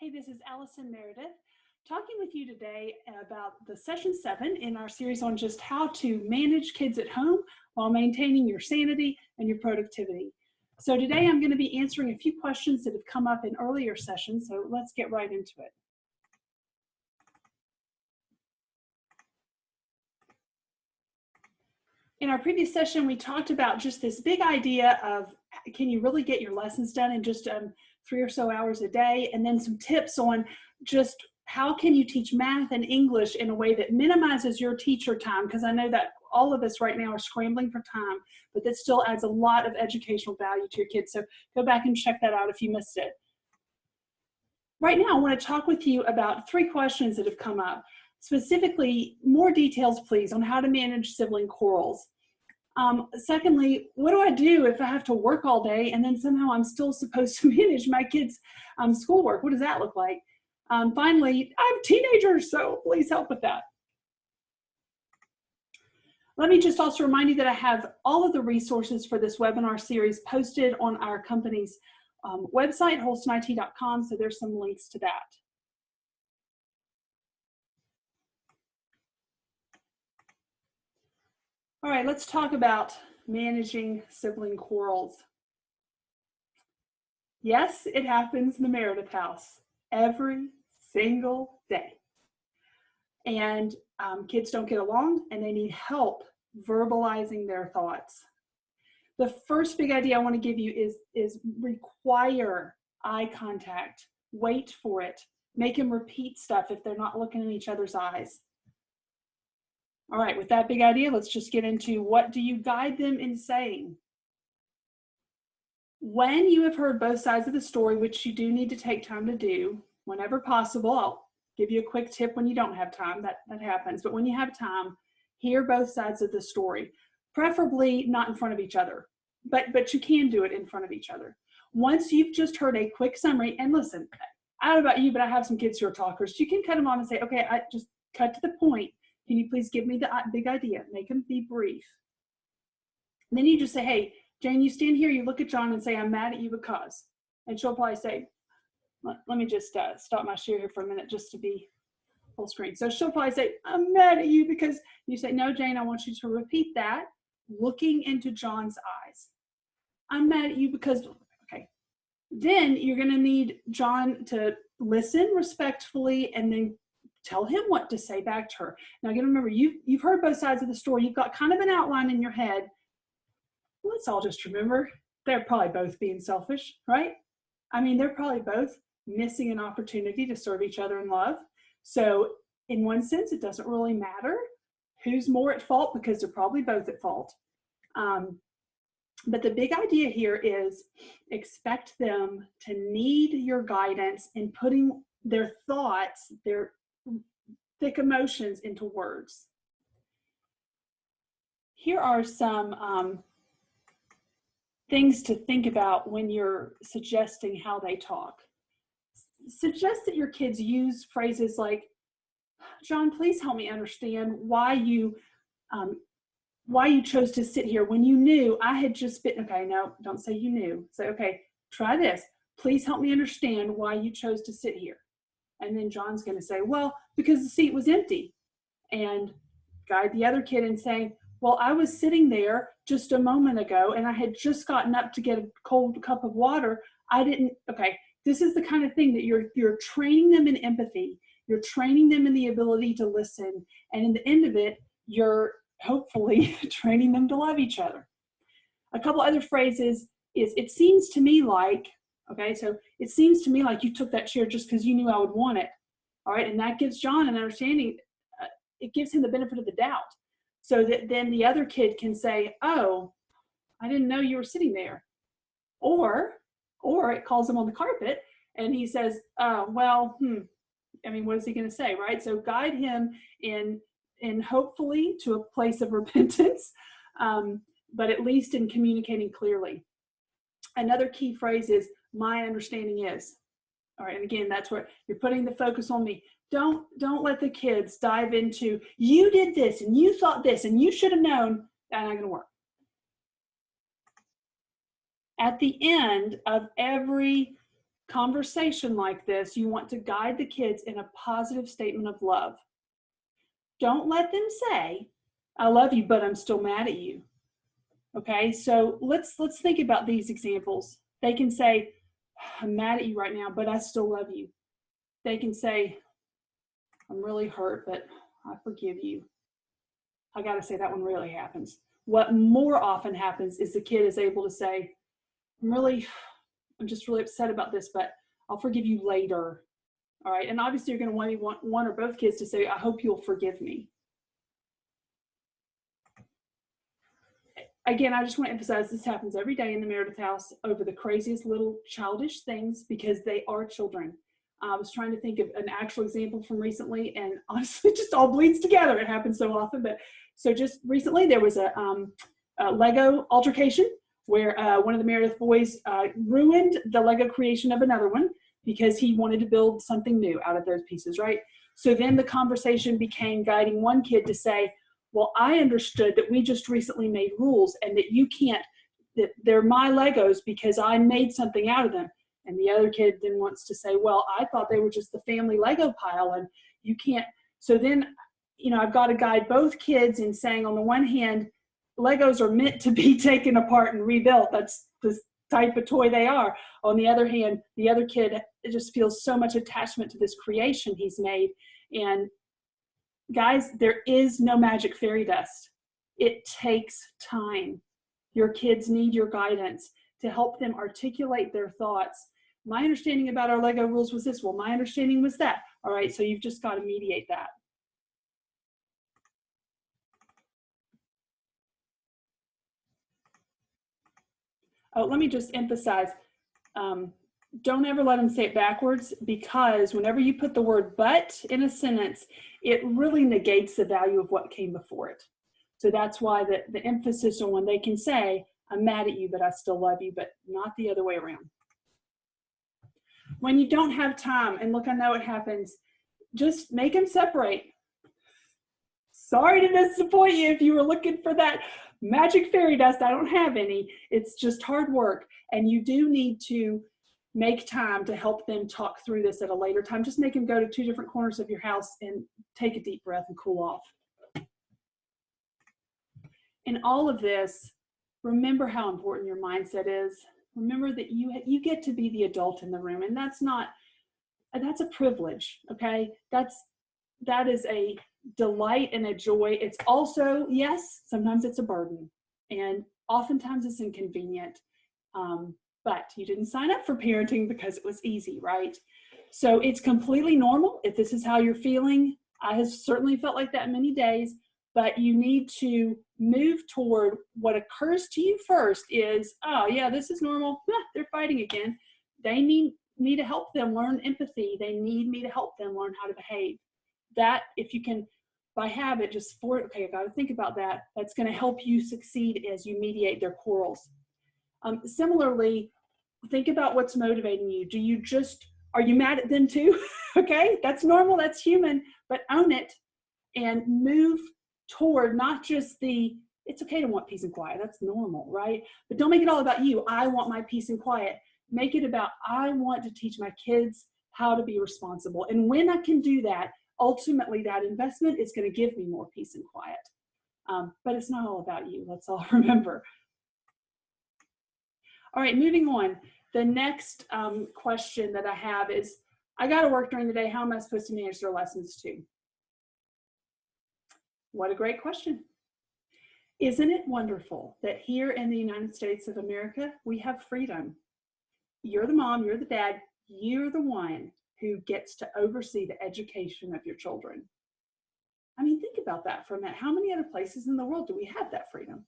Hey, this is Allison Meredith talking with you today about the session 7 in our series on just how to manage kids at home while maintaining your sanity and your productivity. So today I'm going to be answering a few questions that have come up in earlier sessions, so let's get right into it. In our previous session, we talked about just this big idea of can you really get your lessons done in just 3 or so hours a day, and then some tips on just how can you teach math and English in a way that minimizes your teacher time, because I know that all of us right now are scrambling for time, but that still adds a lot of educational value to your kids. So go back and check that out if you missed it. Right now, I want to talk with you about 3 questions that have come up. Specifically, more details, please, on how to manage sibling quarrels. Secondly, what do I do if I have to work all day and then somehow I'm still supposed to manage my kids' schoolwork? What does that look like? Finally, I have teenagers, so please help with that. Let me just also remind you that I have all of the resources for this webinar series posted on our company's website, holstonit.com, so there's some links to that. All right, let's talk about managing sibling quarrels. Yes, it happens in the Meredith house every single day. And kids don't get along and they need help verbalizing their thoughts. The first big idea I want to give you is require eye contact. Wait for it. Make them repeat stuff if they're not looking in each other's eyes. All right, with that big idea, let's just get into what do you guide them in saying. When you have heard both sides of the story, which you do need to take time to do, whenever possible, I'll give you a quick tip when you don't have time, that happens, but when you have time, hear both sides of the story, preferably not in front of each other, but you can do it in front of each other. Once you've just heard a quick summary, and listen, I don't know about you, but I have some kids who are talkers, you can cut them off and say, okay, I just cut to the point. Can you please give me the big idea? Make them be brief. And then you just say, hey, Jane, you stand here, you look at John and say, I'm mad at you because. And she'll probably say, let me just stop my share here for a minute just to be full screen. So she'll probably say, I'm mad at you because. You say, no, Jane, I want you to repeat that, looking into John's eyes. I'm mad at you because, okay. Then you're going to need John to listen respectfully and then tell him what to say back to her. Now, again, remember, you've heard both sides of the story. You've got kind of an outline in your head. Let's all just remember, they're probably both being selfish, right? I mean, they're probably both missing an opportunity to serve each other in love. So in one sense, it doesn't really matter who's more at fault because they're probably both at fault. But the big idea here is expect them to need your guidance in putting their thoughts, their thick emotions into words. Here are some things to think about when you're suggesting how they talk. Suggest that your kids use phrases like, John, please help me understand why you chose to sit here when you knew I had just been, okay, no, don't say you knew. Say, okay, try this. Please help me understand why you chose to sit here. And then John's going to say, well, because the seat was empty. And guide the other kid in saying, well, I was sitting there just a moment ago and I had just gotten up to get a cold cup of water. I didn't, okay, this is the kind of thing that you're training them in empathy. You're training them in the ability to listen. And in the end of it, you're hopefully training them to love each other. A couple other phrases is, it seems to me like, okay, so it seems to me like you took that chair just because you knew I would want it. All right, and that gives John an understanding. It gives him the benefit of the doubt. So that then the other kid can say, oh, I didn't know you were sitting there. Or it calls him on the carpet and he says, well, I mean, what is he going to say, right? So guide him in hopefully to a place of repentance, but at least in communicating clearly. Another key phrase is, my understanding is. All right, and again, that's where you're putting the focus on me. Don't let the kids dive into, you did this and you thought this and you should have known. That's not going to work. At the end of every conversation like this, you want to guide the kids in a positive statement of love. Don't let them say, I love you, but I'm still mad at you. Okay, so let's think about these examples. They can say, I'm mad at you right now, but I still love you. They can say, I'm really hurt, but I forgive you. I got to say that one rarely happens. What more often happens is the kid is able to say, I'm just really upset about this, but I'll forgive you later. All right, and obviously you're going to want one or both kids to say, I hope you'll forgive me. Again, I just want to emphasize this happens every day in the Meredith house over the craziest little childish things because they are children. I was trying to think of an actual example from recently, and honestly, it just all bleeds together. It happens so often. But so just recently, there was a Lego altercation where one of the Meredith boys ruined the Lego creation of another one because he wanted to build something new out of those pieces, right? So then the conversation became guiding one kid to say, well, I understood that we just recently made rules and that you can't, that they're my Legos because I made something out of them. And the other kid then wants to say, well, I thought they were just the family Lego pile and you can't. So then, I've got to guide both kids in saying, on the one hand, Legos are meant to be taken apart and rebuilt. That's the type of toy they are. On the other hand, the other kid just feels so much attachment to this creation he's made. And guys, there is no magic fairy dust. It takes time. Your kids need your guidance to help them articulate their thoughts. My understanding about our Lego rules was this. Well, my understanding was that. All right, so you've just got to mediate that. Oh, let me just emphasize, don't ever let them say it backwards, because whenever you put the word but in a sentence, it really negates the value of what came before it. So that's why the emphasis on when they can say, I'm mad at you, but I still love you, but not the other way around. When you don't have time, and look, I know it happens, just make them separate. Sorry to disappoint you if you were looking for that magic fairy dust. I don't have any. It's just hard work. And you do need to make time to help them talk through this at a later time. Just make them go to 2 different corners of your house and take a deep breath and cool off. In all of this, remember how important your mindset is. Remember that you get to be the adult in the room, and that's a privilege, okay? That is a delight and a joy. It's also, yes, sometimes it's a burden, and oftentimes it's inconvenient. But you didn't sign up for parenting because it was easy, right? So it's completely normal if this is how you're feeling. I have certainly felt like that many days, but you need to move toward what occurs to you first is, oh yeah, this is normal. They're fighting again. They need me to help them learn empathy. They need me to help them learn how to behave. That, if you can, by habit, okay, I got to think about that. That's going to help you succeed as you mediate their quarrels. Similarly, think about what's motivating you. Are you mad at them too? Okay, that's normal, that's human, but own it and move toward not just it's okay to want peace and quiet, that's normal, right? But don't make it all about you. I want my peace and quiet. Make it about, I want to teach my kids how to be responsible. And when I can do that, ultimately that investment is going to give me more peace and quiet. But it's not all about you. Let's all remember. All right, moving on. The next question that I have is, I got to work during the day. How am I supposed to manage their lessons too? What a great question. Isn't it wonderful that here in the United States of America, we have freedom? You're the mom, you're the dad, you're the one who gets to oversee the education of your children. I mean, think about that for a minute. How many other places in the world do we have that freedom?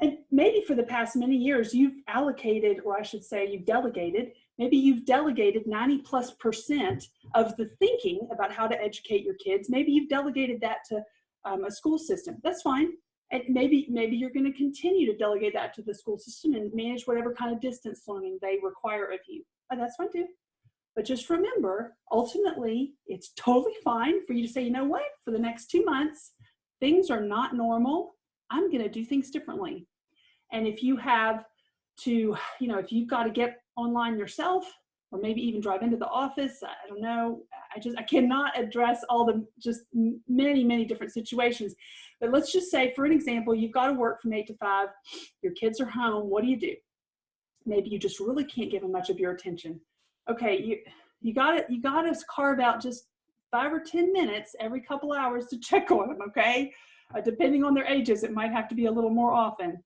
And maybe for the past many years, you've allocated, or I should say you've delegated, maybe you've delegated 90+% of the thinking about how to educate your kids. Maybe you've delegated that to a school system. That's fine. And maybe you're going to continue to delegate that to the school system and manage whatever kind of distance learning they require of you. That's fine too. But just remember, ultimately, it's totally fine for you to say, you know what, for the next 2 months, things are not normal. I'm going to do things differently. And if you have to, if you've got to get online yourself, or maybe even drive into the office. I don't know. I cannot address all the just many, many different situations. But let's just say, for an example, you've got to work from 8 to 5. Your kids are home. What do? Maybe you just really can't give them much of your attention. Okay, you got to carve out just 5 or 10 minutes every couple hours to check on them. Okay, depending on their ages, it might have to be a little more often.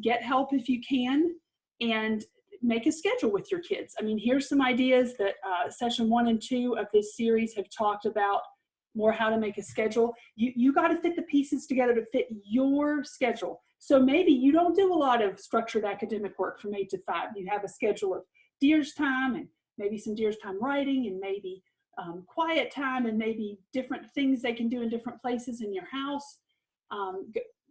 Get help if you can, and make a schedule with your kids. I mean, here's some ideas that session 1 and 2 of this series have talked about more how to make a schedule. You got to fit the pieces together to fit your schedule. So maybe you don't do a lot of structured academic work from 8 to 5. You have a schedule of Dears time, and maybe some Dears time writing, and maybe quiet time, and maybe different things they can do in different places in your house.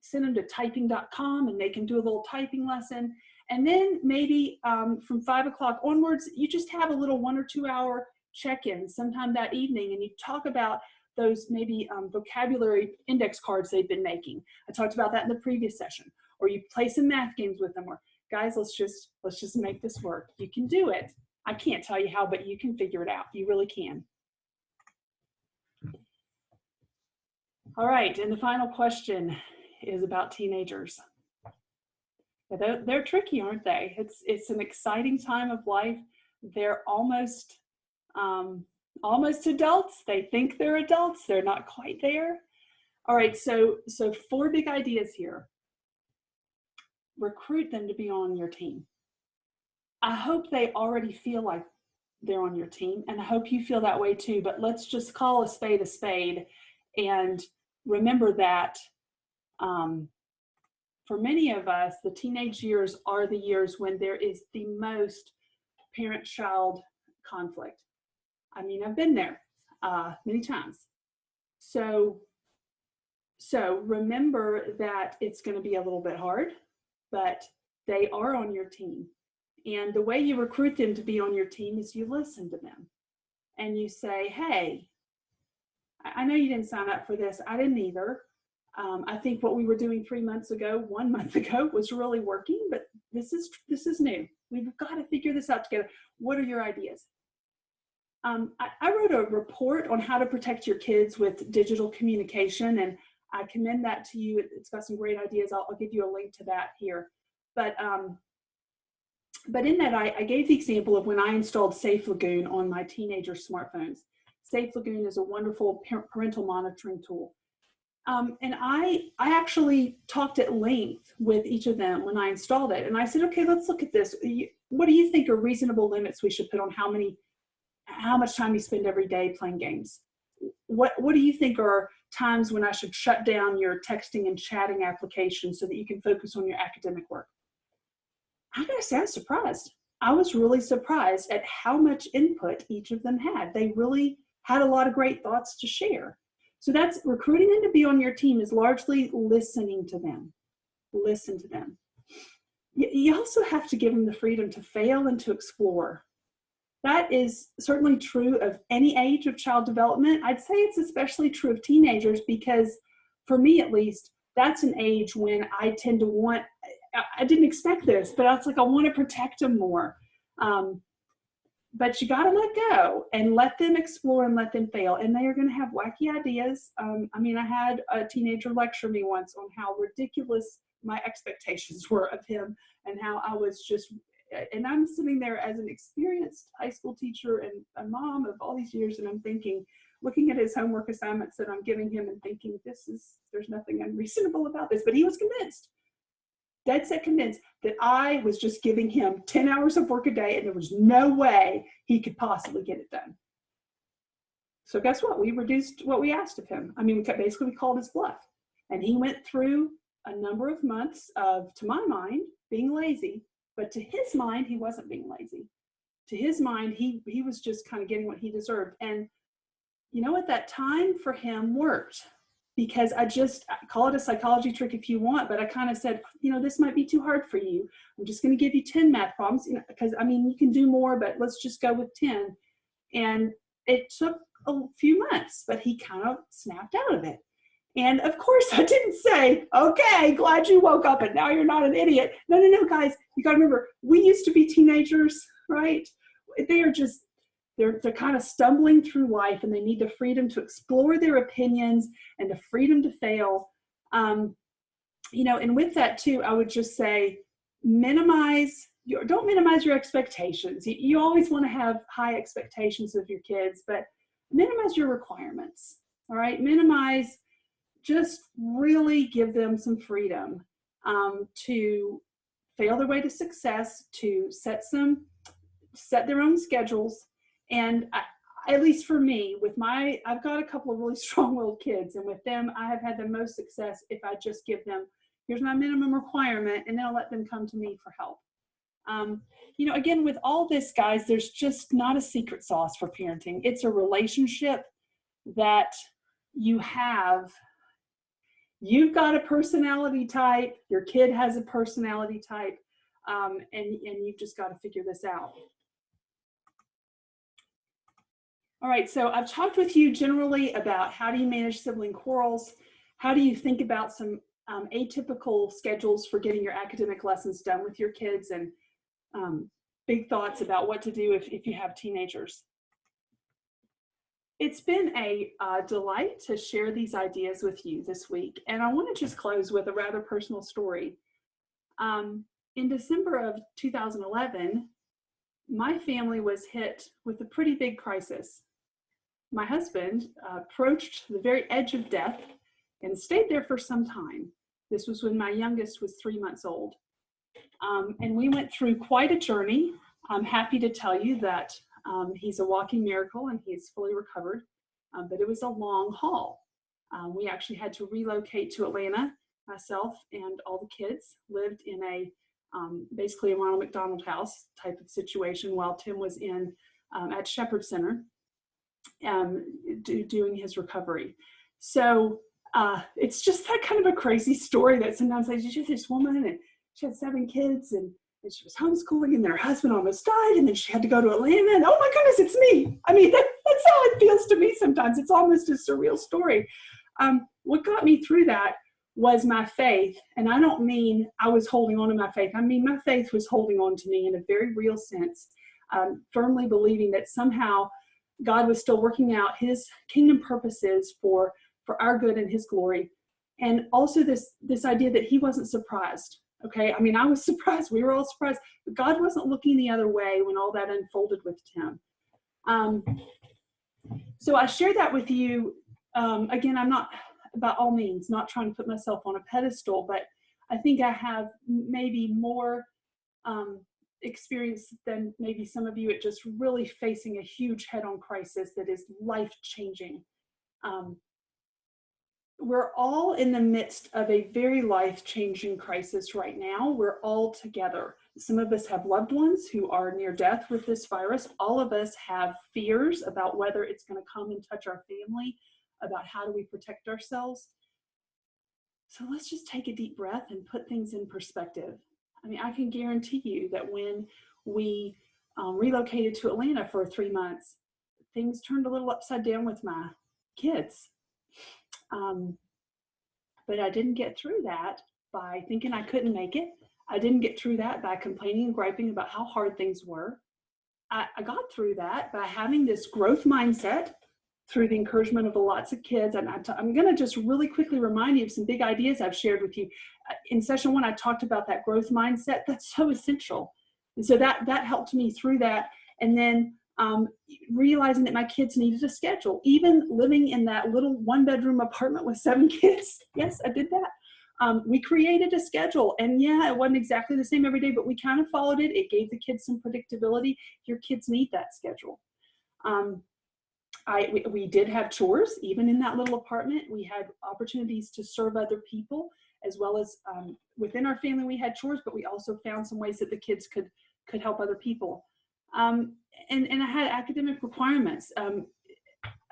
Send them to typing.com and they can do a little typing lesson. And then maybe from 5 o'clock onwards, you just have a little 1 or 2 hour check-in sometime that evening, and you talk about those maybe vocabulary index cards they've been making. I talked about that in the previous session. Or you play some math games with them, or guys, let's just make this work. You can do it. I can't tell you how, but you can figure it out. You really can. All right, and the final question is about teenagers. They're tricky, aren't they? It's an exciting time of life. They're almost adults. They think they're adults. They're not quite there. All right, so 4 big ideas here. Recruit them to be on your team. I hope they already feel like they're on your team, and I hope you feel that way too, but let's just call a spade and remember that for many of us, the teenage years are the years when there is the most parent-child conflict. I mean, I've been there many times. So remember that it's going to be a little bit hard, but they are on your team. And the way you recruit them to be on your team is you listen to them. And you say, hey, I know you didn't sign up for this. I didn't either. I think what we were doing 3 months ago, 1 month ago, was really working, but this is new. We've got to figure this out together. What are your ideas? I wrote a report on how to protect your kids with digital communication, and I commend that to you. It's got some great ideas. I'll give you a link to that here. But in that, I gave the example of when I installed Safe Lagoon on my teenager smartphones. Safe Lagoon is a wonderful parental monitoring tool. And I actually talked at length with each of them when I installed it. And I said, okay, let's look at this. What do you think are reasonable limits we should put on how much time you spend every day playing games? What do you think are times when I should shut down your texting and chatting applications so that you can focus on your academic work? I gotta say, I was surprised. I was really surprised at how much input each of them had. They really had a lot of great thoughts to share. So that's recruiting them to be on your team is largely listening to them. Listen to them. You also have to give them the freedom to fail and to explore. That is certainly true of any age of child development. I'd say it's especially true of teenagers because, for me at least, that's an age when I tend to want, I didn't expect this, but I was like, I want to protect them more. But you got to let go and let them explore and let them fail. And they are going to have wacky ideas. I mean, I had a teenager lecture me once on how ridiculous my expectations were of him and how I was just, and I'm sitting there as an experienced high school teacher and a mom of all these years, and I'm thinking, looking at his homework assignments that I'm giving him and thinking, there's nothing unreasonable about this. But he was convinced, dead set convinced, that I was just giving him 10 hours of work a day and there was no way he could possibly get it done. So guess what? We reduced what we asked of him. I mean, basically we called his bluff. And he went through a number of months of, to my mind, being lazy, but to his mind, he wasn't being lazy. To his mind, he was just kind of getting what he deserved. And you know what? That time for him worked. Because I call it a psychology trick if you want, but I kind of said, this might be too hard for you. I'm just going to give you 10 math problems, because I mean, you can do more, but let's just go with 10. And it took a few months, but he kind of snapped out of it. And of course I didn't say, okay, glad you woke up and now you're not an idiot. No, guys, you got to remember, we used to be teenagers, right? they are just, they're kind of stumbling through life, and they need the freedom to explore their opinions and the freedom to fail. And with that too, I would just say, don't minimize your expectations. You always want to have high expectations of your kids, but minimize your requirements. All right, just really give them some freedom to fail their way to success, to set their own schedules. And at least for me, I've got a couple of really strong-willed kids, and with them, I have had the most success if I just give them, here's my minimum requirement, and then I'll let them come to me for help. Again, with all this, guys, there's just not a secret sauce for parenting. It's a relationship that you have. You've got a personality type, your kid has a personality type, and you've just got to figure this out. All right, so I've talked with you generally about how do you manage sibling quarrels, how do you think about some atypical schedules for getting your academic lessons done with your kids, and big thoughts about what to do if you have teenagers. It's been a delight to share these ideas with you this week, and I want to just close with a rather personal story. In December of 2011, my family was hit with a pretty big crisis. My husband approached the very edge of death and stayed there for some time. This was when my youngest was 3 months old. And we went through quite a journey. I'm happy to tell you that he's a walking miracle and he's fully recovered, but it was a long haul. We actually had to relocate to Atlanta. Myself and all the kids lived in basically a Ronald McDonald House type of situation while Tim was at Shepherd Center doing his recovery. So it's just that kind of a crazy story that sometimes I just, this woman, and she had 7 kids, and she was homeschooling, and then her husband almost died, and then she had to go to Atlanta, and oh my goodness, it's me. I mean, that's how it feels to me sometimes. It's almost a surreal story. What got me through that was my faith, and I don't mean I was holding on to my faith. I mean, my faith was holding on to me in a very real sense, firmly believing that somehow God was still working out his kingdom purposes for our good and his glory. And also this idea that he wasn't surprised. Okay, I mean, I was surprised. We were all surprised, but God wasn't looking the other way when all that unfolded with Tim. So I share that with you. Again, I'm not, by all means, not trying to put myself on a pedestal, but I think I have maybe more experience than maybe some of you at just really facing a huge head-on crisis that is life-changing. We're all in the midst of a very life-changing crisis right now. We're all together. Some of us have loved ones who are near death with this virus. All of us have fears about whether it's going to come and touch our family, about how do we protect ourselves. So let's just take a deep breath and put things in perspective. I mean, I can guarantee you that when we relocated to Atlanta for 3 months, things turned a little upside down with my kids. But I didn't get through that by thinking I couldn't make it. I didn't get through that by complaining and griping about how hard things were. I got through that by having this growth mindset through the encouragement of lots of kids. And I'm going to just really quickly remind you of some big ideas I've shared with you. In session 1, I talked about that growth mindset. That's so essential. And so that helped me through that. And then realizing that my kids needed a schedule, even living in that little 1-bedroom apartment with 7 kids. Yes, I did that. We created a schedule, and yeah, it wasn't exactly the same every day, but we kind of followed it. It gave the kids some predictability. Your kids need that schedule. We did have chores, even in that little apartment. We had opportunities to serve other people, as well as within our family we had chores, but we also found some ways that the kids could help other people. And I had academic requirements. I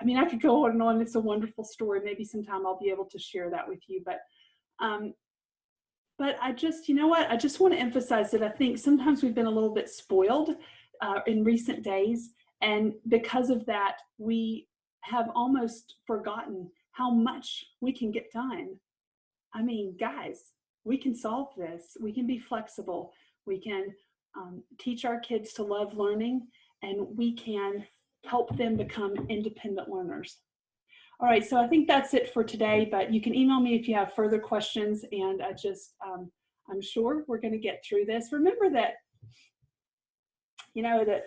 mean, I could go on and on. It's a wonderful story. Maybe sometime I'll be able to share that with you. But I just, you know what? I just want to emphasize that I think sometimes we've been a little bit spoiled in recent days. And because of that, we have almost forgotten how much we can get done. I mean, guys, we can solve this. We can be flexible. We can teach our kids to love learning. and we can help them become independent learners. All right, so I think that's it for today, but you can email me if you have further questions, and I'm sure we're going to get through this. Remember that, you know, that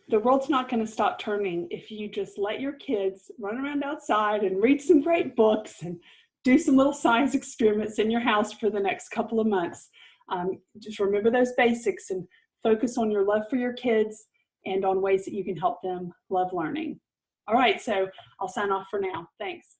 the world's not going to stop turning if you just let your kids run around outside and read some great books and do some little science experiments in your house for the next couple of months. Just remember those basics and focus on your love for your kids and on ways that you can help them love learning. All right, so I'll sign off for now. Thanks.